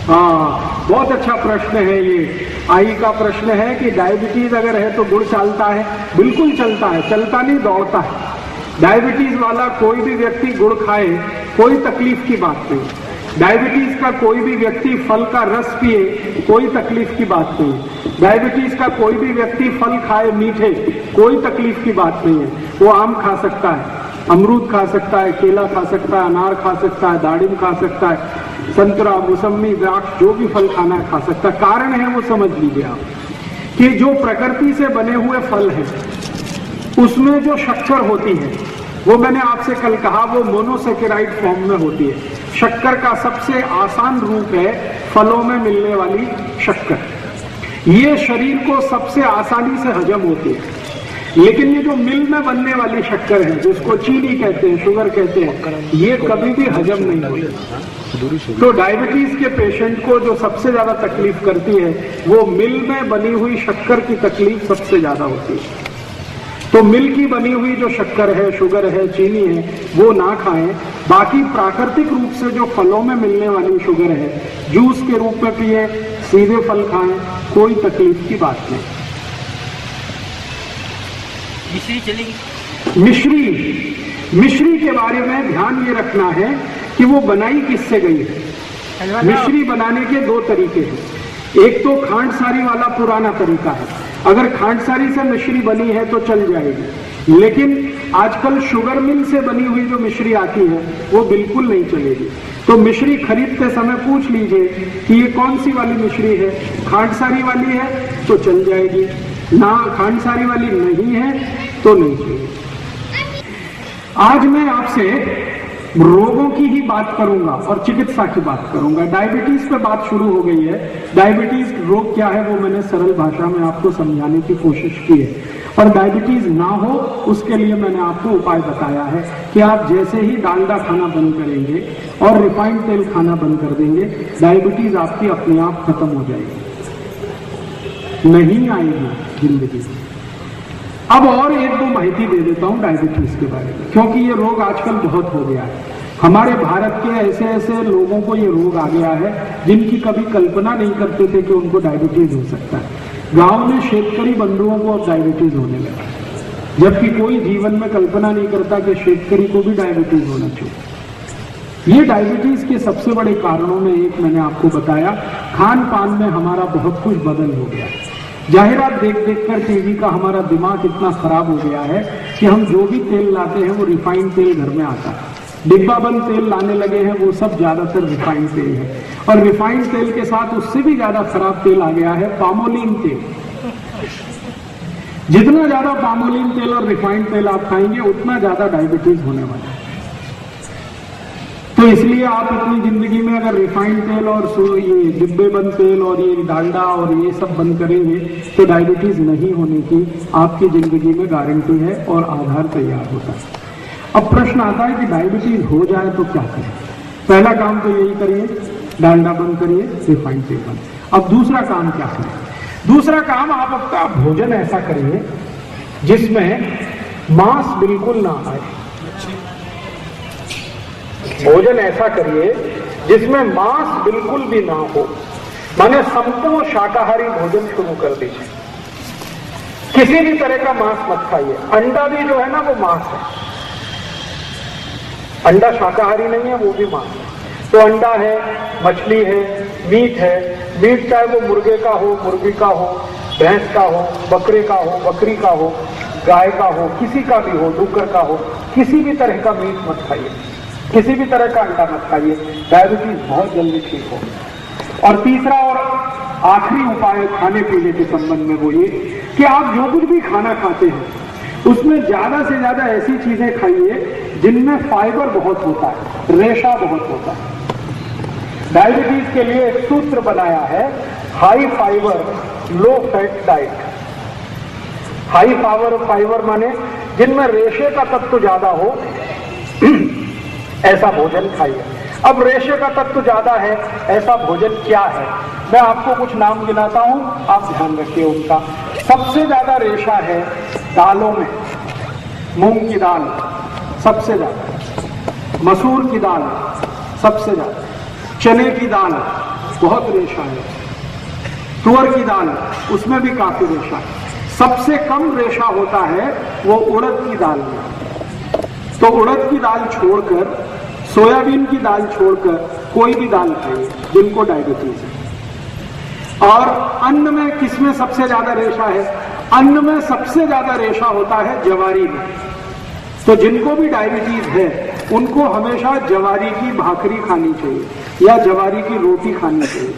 हाँ, बहुत अच्छा प्रश्न है ये। आई का प्रश्न है कि डायबिटीज अगर है तो गुड़ चलता है? बिल्कुल चलता है, चलता नहीं दौड़ता है। डायबिटीज वाला कोई भी व्यक्ति गुड़ खाए, कोई तकलीफ की बात नहीं। डायबिटीज का कोई भी व्यक्ति फल का रस पिए, कोई तकलीफ की बात नहीं। डायबिटीज का कोई भी व्यक्ति फल खाए मीठे, कोई तकलीफ की बात नहीं है। वो आम खा सकता है, अमरूद खा सकता है, केला खा सकता है, अनार खा सकता है, दाड़िम खा सकता है, संतरा, मौसमी, द्राक्ष, जो भी फल खाना है खा सकता है। कारण है वो समझ लीजिए आप कि जो प्रकृति से बने हुए फल हैं उसमें जो शक्कर होती है, वो मैंने आपसे कल कहा, वो मोनोसेकेराइड फॉर्म में होती है। शक्कर का सबसे आसान रूप है फलों में मिलने वाली शक्कर। ये शरीर को सबसे आसानी से हजम होती है। लेकिन ये जो मिल में बनने वाली शक्कर है, जिसको चीनी कहते हैं, शुगर कहते हैं, ये कभी भी हजम नहीं होती। तो डायबिटीज के पेशेंट को जो सबसे ज्यादा तकलीफ करती है वो मिल में बनी हुई शक्कर की तकलीफ सबसे ज्यादा होती है। तो मिल की बनी हुई जो शक्कर है, शुगर है, चीनी है, वो ना खाएं। बाकी प्राकृतिक रूप से जो फलों में मिलने वाली शुगर है, जूस के रूप में पिए, सीधे फल खाएं, कोई तकलीफ की बात नहीं। मिश्री चलेगी? मिश्री के बारे में ध्यान ये रखना है कि वो बनाई किससे गई है। मिश्री बनाने के दो तरीके हैं। एक तो खांडसारी वाला पुराना तरीका है, अगर खांडसारी से मिश्री बनी है तो चल जाएगी। लेकिन आजकल शुगर मिल से बनी हुई जो मिश्री आती है वो बिल्कुल नहीं चलेगी। तो मिश्री खरीदते समय पूछ लीजिए कि ये कौन सी वाली मिश्री है। खांडसारी वाली है तो चल जाएगी, ना खांडसारी वाली नहीं है तो नहीं चलेगी। आज मैं आपसे रोगों की ही बात करूंगा और चिकित्सा की बात करूंगा। डायबिटीज पे बात शुरू हो गई है। डायबिटीज रोग क्या है वो मैंने सरल भाषा में आपको समझाने की कोशिश की है। और डायबिटीज ना हो उसके लिए मैंने आपको उपाय बताया है कि आप जैसे ही डालडा खाना बंद करेंगे और रिफाइंड तेल खाना बंद कर देंगे, डायबिटीज आपकी अपने आप खत्म हो जाएगी, नहीं आएगी जिंदगी में। अब और एक दो माहिती दे देता हूं डायबिटीज के बारे में, क्योंकि ये रोग आजकल बहुत हो गया है। हमारे भारत के ऐसे ऐसे लोगों को ये रोग आ गया है जिनकी कभी कल्पना नहीं करते थे कि उनको डायबिटीज हो सकता है। गांव में शेतकरी बंधुओं को अब डायबिटीज होने लगा, जबकि कोई जीवन में कल्पना नहीं करता कि शेतकरी को भी डायबिटीज होना चाहिए। ये डायबिटीज के सबसे बड़े कारणों में एक मैंने आपको बताया, खान पान में हमारा बहुत कुछ बदल हो गया है। जाहिरात देख देख कर टीवी का हमारा दिमाग इतना खराब हो गया है कि हम जो भी तेल लाते हैं वो रिफाइंड तेल घर में आता है। डिब्बा बंद तेल लाने लगे हैं, वो सब ज्यादातर रिफाइंड तेल है। और रिफाइंड तेल के साथ उससे भी ज्यादा खराब तेल आ गया है, पामोलिन तेल। जितना ज्यादा पामोलिन तेल और रिफाइंड तेल आप खाएंगे उतना ज्यादा डायबिटीज होने वाला है। तो इसलिए आप अपनी जिंदगी में अगर रिफाइंड तेल और ये डिब्बे बंद तेल और ये डालडा और ये सब बंद करेंगे तो डायबिटीज नहीं होने की आपकी जिंदगी में गारंटी है और आधार तैयार होता है। अब प्रश्न आता है कि डायबिटीज हो जाए तो क्या करें। पहला काम तो यही करिए, डालडा बंद करिए, रिफाइंड तेल बंद। अब दूसरा काम क्या करें? दूसरा काम, आप आपका भोजन ऐसा करिए जिसमें मांस बिल्कुल ना आए। भोजन ऐसा करिए जिसमें मांस बिल्कुल भी ना हो, माने संपूर्ण शाकाहारी भोजन शुरू कर दीजिए। किसी भी तरह का मांस मत खाइए। अंडा भी जो है ना वो मांस है, अंडा शाकाहारी नहीं है, वो भी मांस है। तो अंडा है, मछली है, मीट है। मीट चाहे वो मुर्गे का हो, मुर्गी का हो, भैंस का हो, बकरे का हो, बकरी का हो, गाय का हो, किसी का भी हो, डुक्कर का हो, किसी भी तरह का मीट मत खाइए, किसी भी तरह का अंडा मत खाइए। डायबिटीज बहुत जल्दी ठीक हो। और तीसरा और आखिरी उपाय खाने पीने के संबंध में वो ये कि आप जो कुछ भी खाना खाते हैं उसमें ज्यादा से ज्यादा ऐसी चीजें खाइए जिनमें फाइबर बहुत होता है, रेशा बहुत होता है। डायबिटीज के लिए एक सूत्र बनाया है, high fibre low fat diet. High fibre माने जिनमें रेशे का तत्व ज्यादा हो ऐसा भोजन खाइए। अब रेशे का तत्व ज्यादा है ऐसा भोजन क्या है? मैं आपको कुछ नाम गिनाता हूं, आप ध्यान रखिए उनका। सबसे ज्यादा रेशा है दालों में। मूंग की दाल सबसे ज्यादा, मसूर की दाल सबसे ज्यादा, चने की दाल बहुत रेशा है, तुअर की दाल उसमें भी काफी रेशा है। सबसे कम रेशा होता है वो उड़द की दाल में। तो उड़द की दाल छोड़कर, सोयाबीन की दाल छोड़कर कोई भी दाल खाइए जिनको डायबिटीज है। और अन्न में किसमें सबसे ज्यादा रेशा है? अन्न में सबसे ज्यादा रेशा होता है जवारी में। तो जिनको भी डायबिटीज है उनको हमेशा जवारी की भाकरी खानी चाहिए या जवारी की रोटी खानी चाहिए।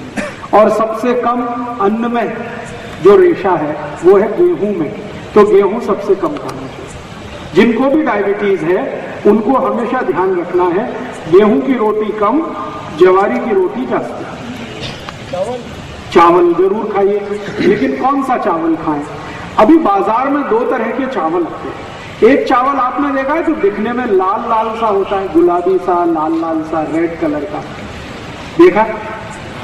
और सबसे कम अन्न में जो रेशा है वो है गेहूं में, तो गेहूं सबसे कम खाना चाहिए। जिनको भी डायबिटीज है उनको हमेशा ध्यान रखना है गेहूं की रोटी कम, जवारी की रोटी जास्ती। चावल जरूर खाइए, लेकिन कौन सा चावल खाएं? अभी बाजार में दो तरह के चावल आते हैं। एक चावल आपने देखा है जो दिखने में लाल लाल सा होता है, गुलाबी सा, लाल लाल सा, रेड कलर का, देखा?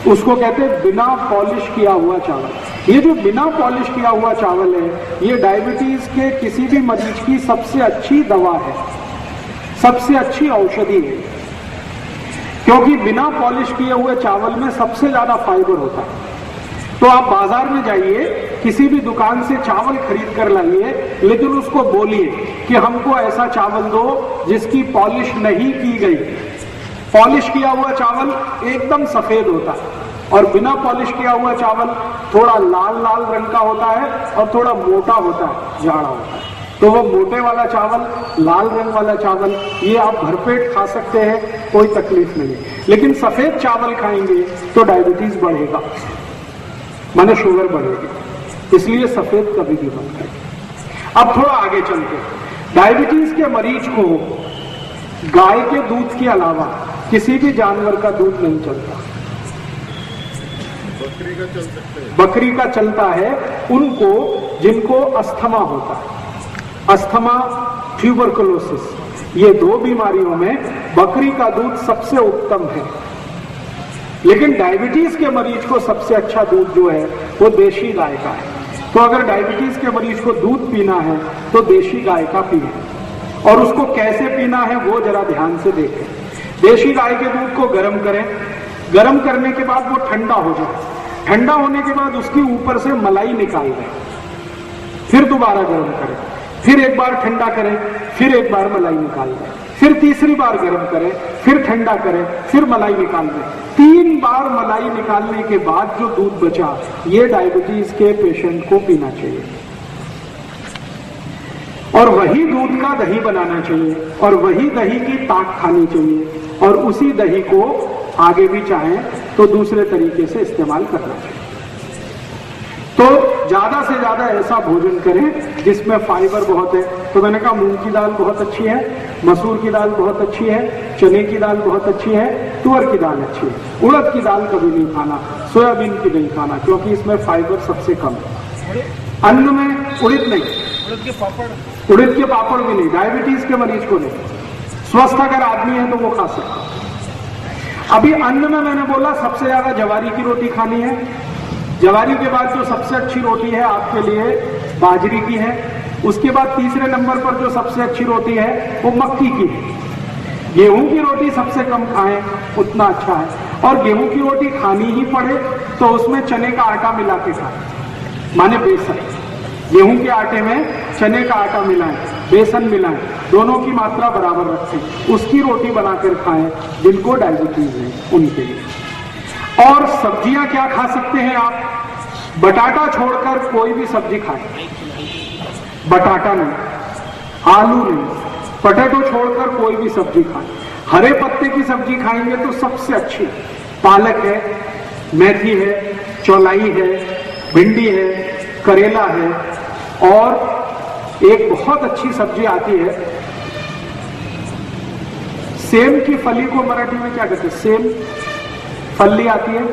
उसको कहते हैं बिना पॉलिश किया हुआ चावल। ये जो बिना पॉलिश किया हुआ चावल है, ये डायबिटीज के किसी भी मरीज की सबसे अच्छी दवा है, सबसे अच्छी औषधि है। क्योंकि बिना पॉलिश किए हुए चावल में सबसे ज्यादा फाइबर होता है। तो आप बाजार में जाइए, किसी भी दुकान से चावल खरीद कर लाइए, लेकिन उसको बोलिए कि हमको ऐसा चावल दो जिसकी पॉलिश नहीं की गई। पॉलिश किया हुआ चावल एकदम सफेद होता है और बिना पॉलिश किया हुआ चावल थोड़ा लाल लाल रंग का होता है और थोड़ा मोटा होता है, जाड़ा होता है। तो वो मोटे वाला चावल, लाल रंग वाला चावल, ये आप भरपेट खा सकते हैं, कोई तकलीफ नहीं। लेकिन सफेद चावल खाएंगे तो डायबिटीज बढ़ेगा, माने शुगर बढ़ेगी, इसलिए सफेद कभी भी मत खाइए। अब थोड़ा आगे चलते, डायबिटीज के मरीज को गाय के दूध के अलावा किसी भी जानवर का दूध नहीं चलता। बकरी का चल सकता है, बकरी का चलता है उनको जिनको अस्थमा होता है। अस्थमा, ट्यूबरकुलोसिस, ये दो बीमारियों में बकरी का दूध सबसे उत्तम है। लेकिन डायबिटीज के मरीज को सबसे अच्छा दूध जो है वो देशी गाय का है। तो अगर डायबिटीज के मरीज को दूध पीना है तो देशी गाय का पिए, और उसको कैसे पीना है वो जरा ध्यान से देखें। देशी गाय के दूध को गर्म करें, गर्म करने के बाद वो ठंडा हो जाए, ठंडा होने के बाद उसके ऊपर से मलाई निकाल दें, फिर दोबारा गर्म करें, फिर एक बार ठंडा करें, फिर एक बार मलाई निकाल दें, फिर तीसरी बार गर्म करें, फिर ठंडा करें, फिर मलाई निकाल दें। 3 बार मलाई निकालने के बाद जो दूध बचा, ये डायबिटीज के पेशेंट को पीना चाहिए। और वही दूध का दही बनाना चाहिए और वही दही की ताक खानी चाहिए, और उसी दही को आगे भी चाहें तो दूसरे तरीके से इस्तेमाल करना चाहिए। तो ज्यादा से ज्यादा ऐसा भोजन करें जिसमें फाइबर बहुत है। तो मैंने कहा मूंग की दाल बहुत अच्छी है, मसूर की दाल बहुत अच्छी है, चने की दाल बहुत अच्छी है, तुअर की दाल अच्छी है। उड़द की दाल कभी नहीं खाना, सोयाबीन की नहीं खाना, क्योंकि इसमें फाइबर सबसे कम है। अन्न में उड़द नहीं, उड़द के पापड़, उड़द के पापड़ भी नहीं, डायबिटीज के मरीज को नहीं। स्वस्थ अगर आदमी है तो वो खा सकता है। अभी अन्न में मैंने बोला सबसे ज्यादा जवारी की रोटी खानी है। जवारी के बाद जो सबसे अच्छी रोटी है आपके लिए बाजरी की है। उसके बाद तीसरे नंबर पर जो सबसे अच्छी रोटी है वो मक्की की है। गेहूं की रोटी सबसे कम खाएं उतना अच्छा है, और गेहूं की रोटी खानी ही पड़े तो उसमें चने का आटा मिला के खाएं, माने बेसन। गेहूं के आटे में चने का आटा मिलाएं, बेसन मिलाएं, दोनों की मात्रा बराबर रखें, उसकी रोटी बनाकर खाएं जिनको डायबिटीज है उनके लिए। और सब्जियां क्या खा सकते हैं आप? बटाटा छोड़कर कोई भी सब्जी खाएं। बटाटा नहीं, आलू नहीं, पोटैटो छोड़कर कोई भी सब्जी खाएं। हरे पत्ते की सब्जी खाएंगे तो सबसे अच्छी पालक है, मेथी है, चौलाई है, भिंडी है, करेला है, और एक बहुत अच्छी सब्जी आती है सेम की फली को मराठी में क्या कहते हैं? सेम फली आती है,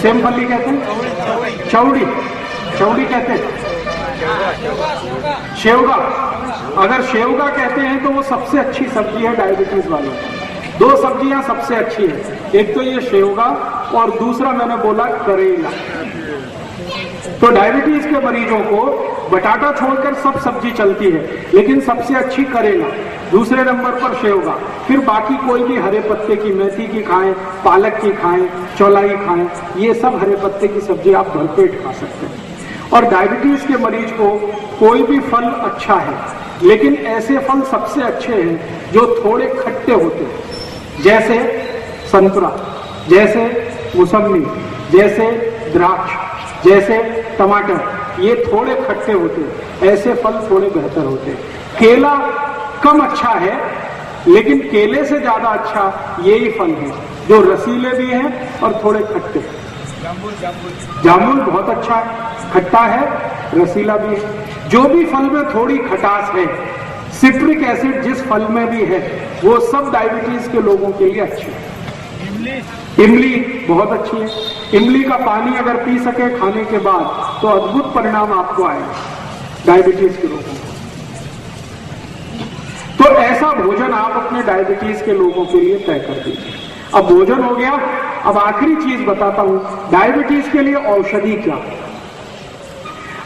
सेम फली कहते हैं, चौड़ी, चौड़ी कहते हैं, शेवगा। अगर शेवगा कहते हैं तो वो सबसे अच्छी सब्जी है डायबिटीज वालों को। 2 सब्जियां सबसे अच्छी है, एक तो ये शेवगा और दूसरा मैंने बोला करेला। तो डायबिटीज के मरीजों को बटाटा छोड़कर सब सब्जी चलती है, लेकिन सबसे अच्छी करेला, दूसरे नंबर पर शेवगा, फिर बाकी कोई भी हरे पत्ते की, मेथी की खाएं, पालक की खाएं, चौलाई खाएं, ये सब हरे पत्ते की सब्जी आप भरपेट खा सकते हैं। और डायबिटीज के मरीज को कोई भी फल अच्छा है, लेकिन ऐसे फल सबसे अच्छे हैं जो थोड़े खट्टे होते हैं, जैसे संतरा, जैसे मौसमी, जैसे द्राक्ष, जैसे टमाटर, ये थोड़े खट्टे होते हैं, ऐसे फल थोड़े बेहतर होते हैं। केला कम अच्छा है, लेकिन केले से ज्यादा अच्छा यही फल है जो रसीले भी हैं और थोड़े खट्टे। जामुन बहुत अच्छा है, खट्टा है, रसीला भी है। जो भी फल में थोड़ी खटास है, सिट्रिक एसिड जिस फल में भी है, वो सब डायबिटीज के लोगों के लिए अच्छे है। इमली बहुत अच्छी है। इमली का पानी अगर पी सके खाने के बाद तो अद्भुत परिणाम आपको आएगा डायबिटीज के लोगों को। तो ऐसा भोजन आप अपने डायबिटीज के लोगों के लिए तय कर दीजिए। अब भोजन हो गया, अब आखिरी चीज बताता हूं, डायबिटीज के लिए औषधि क्या है।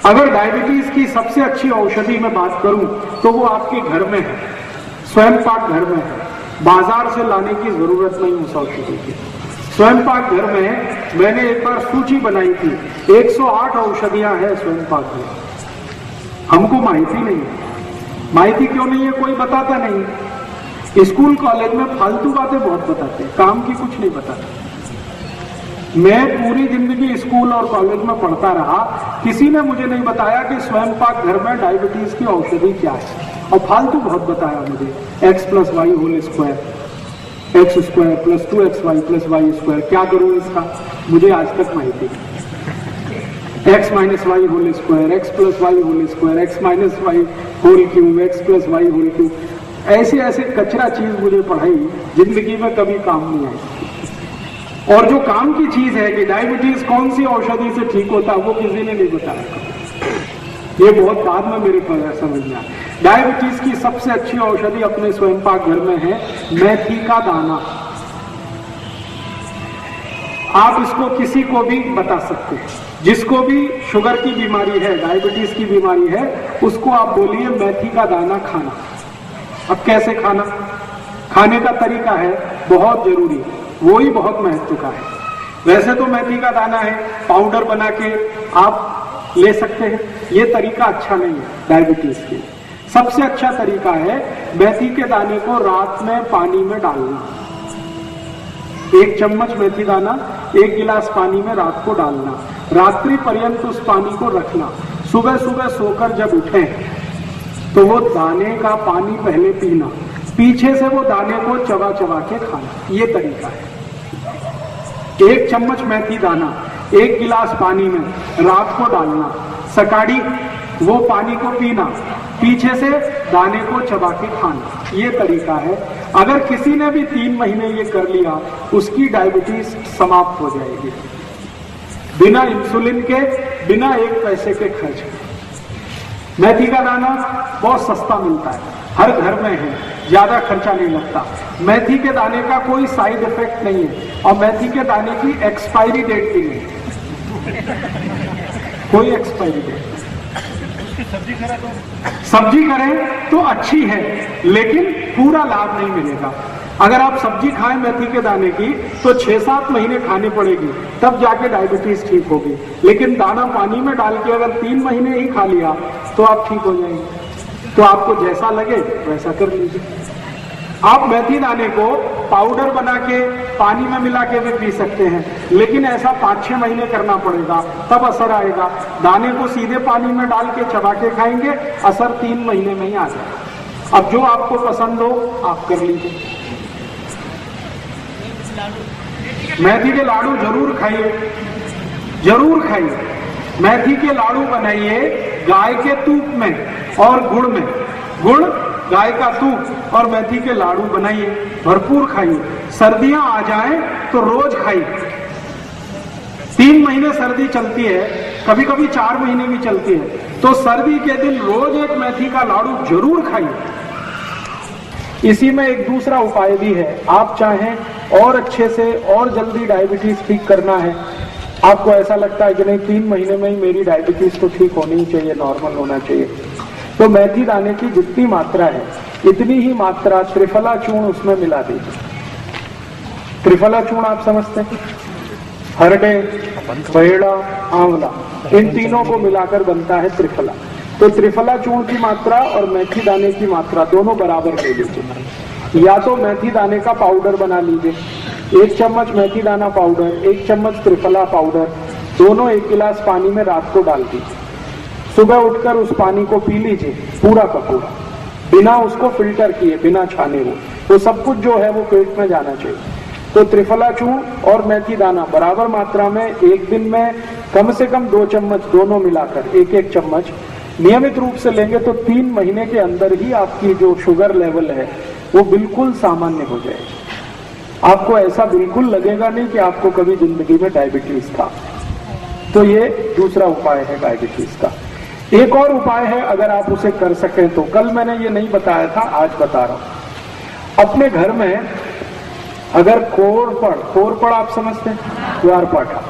अगर डायबिटीज की सबसे अच्छी औषधि मैं बात करूं तो वो आपके घर में है, स्वयं पाक घर में है, बाजार से लाने की जरूरत नहीं उस औषधि की। स्वयं पाक घर में मैंने एक बार सूची बनाई थी, 108 औषधियां हैं स्वयं पाक में। हमको माहिती नहीं है। माहिती क्यों नहीं है? कोई बताता नहीं। स्कूल कॉलेज में फालतू बातें बहुत बताते हैं, काम की कुछ नहीं बताते। मैं पूरी जिंदगी स्कूल और कॉलेज में पढ़ता रहा, किसी ने मुझे नहीं बताया कि स्वयं पाक घर में डायबिटीज की औषधि क्या है। और फालतू बहुत बताया मुझे, x + y whole square, x² + 2xy + y²। क्या करूं इसका, मुझे आज तक माहिती नहीं। x - y whole square, x + y whole square, x - y whole cube, x + y whole cube, ऐसे ऐसे कचरा चीज मुझे पढ़ाई, जिंदगी में कभी काम नहीं आई। और जो काम की चीज है कि डायबिटीज कौन सी औषधि से ठीक होता है, वो किसी ने नहीं बताया। ये बहुत बाद में मेरे को समझ में आया। डायबिटीज की सबसे अच्छी औषधि अपने स्वयं पाक घर में है मेथी का दाना। आप इसको किसी को भी बता सकते हैं, जिसको भी शुगर की बीमारी है, डायबिटीज की बीमारी है, उसको आप बोलिए मेथी का दाना खाना। अब कैसे खाना, खाने का तरीका है बहुत जरूरी, वो ही बहुत महत्व का है। वैसे तो मेथी का दाना है, पाउडर बना के आप ले सकते हैं, ये तरीका अच्छा नहीं है डायबिटीज के। सबसे अच्छा तरीका है मेथी के दाने को रात में पानी में डालना। 1 चम्मच मेथी दाना 1 गिलास पानी में रात को डालना, रात्रि पर्यंत उस पानी को रखना। सुबह सुबह सोकर जब उठें तो वो दाने का पानी पहले पीना, पीछे से वो दाने को चबा चबा के खाना, ये तरीका है। 1 चम्मच मेथी दाना 1 गिलास पानी में रात को डालना, सकाड़ी वो पानी को पीना, पीछे से दाने को चबा के खाना, ये तरीका है। अगर किसी ने भी 3 महीने ये कर लिया, उसकी डायबिटीज समाप्त हो जाएगी, बिना इंसुलिन के, बिना 1 पैसे के खर्च। मेथी का दाना बहुत सस्ता मिलता है, हर घर में है, ज्यादा खर्चा नहीं लगता। मेथी के दाने का कोई साइड इफेक्ट नहीं है, और मेथी के दाने की एक्सपायरी डेट भी नहीं है, कोई एक्सपायरी डेट। सब्जी करें तो अच्छी है, लेकिन पूरा लाभ नहीं मिलेगा। अगर आप सब्जी खाएं मेथी के दाने की तो 6-7 महीने खानी पड़ेगी, तब जाके डायबिटीज ठीक होगी। लेकिन दाना पानी में डाल के अगर 3 महीने ही खा लिया तो आप ठीक हो जाएंगे। तो आपको जैसा लगे वैसा कर लीजिए। आप मेथी दाने को पाउडर बना के पानी में मिला के भी पी सकते हैं, लेकिन ऐसा 5-6 महीने करना पड़ेगा, तब असर आएगा। दाने को सीधे पानी में डाल के चबा के खाएंगे, असर 3 महीने में ही आ जाएगा। अब जो आपको पसंद हो आप कर लीजिए। मेथी के लाडू जरूर खाइए, जरूर खाइए। मेथी के लाडू बनाइए गाय के तूप में और गुड़ में, गुड़, गाय का तूप और मेथी के लाडू बनाइए, भरपूर खाइए। सर्दियां आ जाएं तो रोज खाइए। 3 महीने सर्दी चलती है, कभी कभी 4 महीने भी चलती है, तो सर्दी के दिन रोज एक मेथी का लाडू जरूर खाइए। इसी में एक दूसरा उपाय भी है। आप चाहें और अच्छे से और जल्दी डायबिटीज ठीक करना है, आपको ऐसा लगता है कि नहीं 3 महीने में ही मेरी डायबिटीज तो ठीक होनी ही चाहिए, नॉर्मल होना चाहिए, तो मेथी दाने की जितनी मात्रा है इतनी ही मात्रा त्रिफला चूर्ण उसमें मिला दीजिए। त्रिफला चूर्ण आप समझते हैं, हरडे, पेड़ा, आंवला, इन तीनों को मिलाकर बनता है त्रिफला। तो त्रिफला चूर्ण की मात्रा और मेथी दाने की मात्रा दोनों बराबर ले लीजिए। या तो मेथी दाने का पाउडर बना लीजिए, 1 चम्मच मेथी दाना पाउडर, 1 चम्मच त्रिफला पाउडर, दोनों 1 गिलास पानी में रात को डाल दीजिए। सुबह उठकर उस पानी को पी लीजिए पूरा का पूरा, बिना उसको फिल्टर किए, बिना छाने हुए। तो सब कुछ जो है वो पेट में जाना चाहिए। तो त्रिफला चूर्ण और मेथी दाना बराबर मात्रा में एक दिन में कम से कम 2 चम्मच दोनों मिलाकर 1-1 चम्मच नियमित रूप से लेंगे तो 3 महीने के अंदर ही आपकी जो शुगर लेवल है वो बिल्कुल सामान्य हो जाएगी। आपको ऐसा बिल्कुल लगेगा नहीं कि आपको कभी जिंदगी में डायबिटीज था। तो ये दूसरा उपाय है डायबिटीज का। एक और उपाय है, अगर आप उसे कर सकें तो, कल मैंने ये नहीं बताया था, आज बता रहा हूं। अपने घर में अगर कोरपड़ आप समझते हैं, ग्वारपाठा,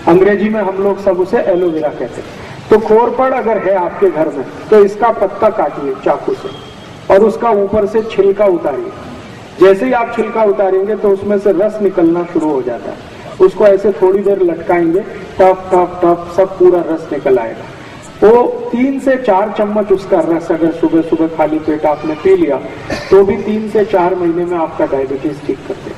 अंग्रेजी में हम लोग सब उसे एलोवेरा कहते हैं। तो कोरपड़ अगर है आपके घर में तो इसका पत्ता काटिए चाकू से और उसका ऊपर से छिलका उतारिए। जैसे ही आप छिलका उतारेंगे तो उसमें से रस निकलना शुरू हो जाता है। उसको ऐसे थोड़ी देर लटकाएंगे, टप टप टप सब पूरा रस निकल आएगा। तो 3 से 4 चम्मच उसका रस अगर सुबह सुबह खाली पेट आपने पी लिया तो भी 3 से 4 महीने में आपका डायबिटीज ठीक कर देगा।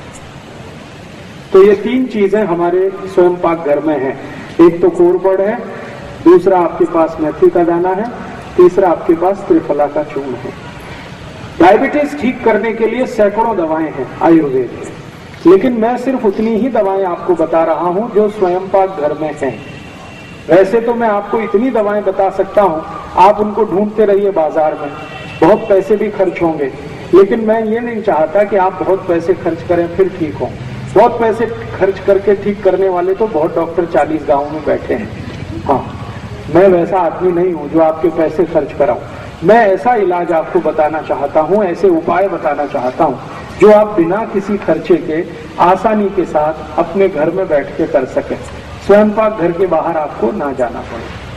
तो ये 3 चीजें हमारे स्वयं पाक घर में हैं। एक तो कोरपड़ है, दूसरा आपके पास मेथी का दाना है, तीसरा आपके पास त्रिफला का चूर्ण है। डायबिटीज ठीक करने के लिए सैकड़ों दवाएं हैं आयुर्वेद में, लेकिन मैं सिर्फ उतनी ही दवाएं आपको बता रहा हूं जो स्वयं पाक घर में हैं। वैसे तो मैं आपको इतनी दवाएं बता सकता हूं, आप उनको ढूंढते रहिए बाजार में, बहुत पैसे भी खर्च होंगे, लेकिन मैं ये नहीं चाहता कि आप बहुत पैसे खर्च करें फिर ठीक हो। बहुत पैसे खर्च करके ठीक करने वाले तो बहुत डॉक्टर 40 गांव में बैठे हैं। हाँ, मैं वैसा आदमी नहीं हूं जो आपके पैसे खर्च कराऊं। मैं ऐसा इलाज आपको बताना चाहता हूं, ऐसे उपाय बताना चाहता हूं जो आप बिना किसी खर्चे के आसानी के साथ अपने घर में बैठ के कर सकें। स्वयं पाक घर के बाहर आपको ना जाना पड़े।